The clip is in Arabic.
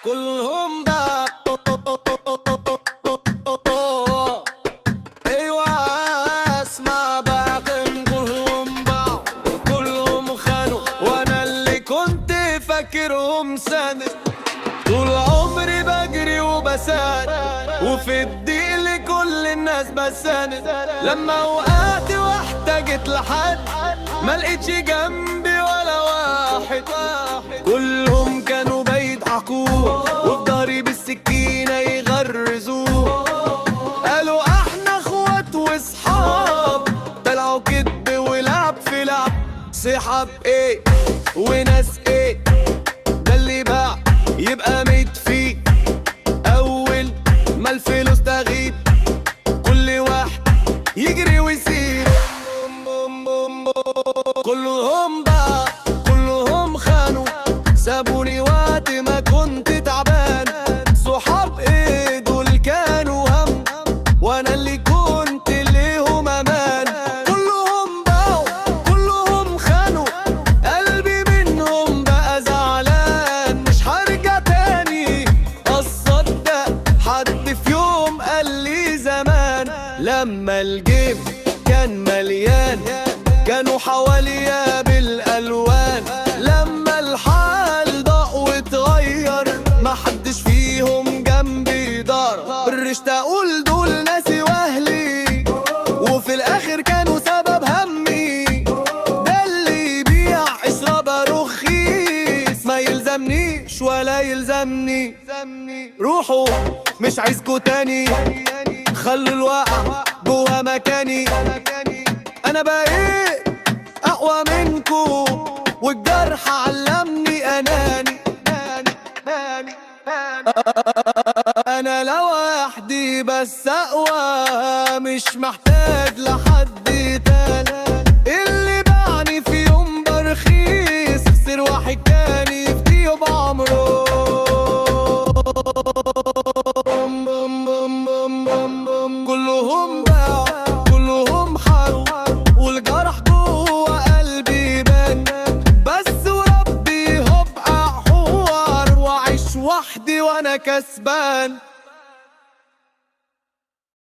كلهم باع. ايوه اسمع بقى، كلهم باعوا كلهم خانوا، وانا اللي كنت فاكرهم سند. طول عمري بجري وبساند، وفي الضيق لكل الناس بساند. لما وقعت واحتاجت لحد ما لقيتش جنبي ولا واحد. كلهم كانوا بيضحكوا وفي ضهري بالسكينة يغرزوه. قالوا احنا اخوات واصحاب، طلعوا كدب ولعب في لعب. صحاب ايه وناس ايه، ده اللي باع يبقى ميت فيه. اول ما الفلوس تغيب كل واحد يجري ويسيب. كلهم باع كلهم خانوا، سابوني وقت ما كنت تعبان. صحاب ايه دول كانوا هم، وانا اللي كنت ليهم امان. كلهم باعوا كلهم خانوا، قلبي منهم بقى زعلان. مش هرجع تاني اصدق حد في يوم قال لي زمان. لما الجيب كان مليان كانوا حواليا بالالوان. لما الحال ضاق واتغير محدش فيهم جنبي دار. برشت اقول دول ناسي واهلي، وفي الاخر كانوا سبب همي. ده اللي يبيع اشرب رخيص، ما يلزمنيش ولا يلزمني. روحوا مش عايزكوا تاني، خلوا الواقع جوا مكاني. انا بقيت اقوى منكو، والجرح علمني اناني. انا لوحدي بس اقوى، مش محتاج لحد تاني. اللي باعني في يوم برخيص، خسر واحد تاني يفديه بعمره. كلهم باعوا كلهم حاروا، والجرح جوه قلبي بان. بس وربي هبقى حوار، واعيش وحدي وانا كسبان.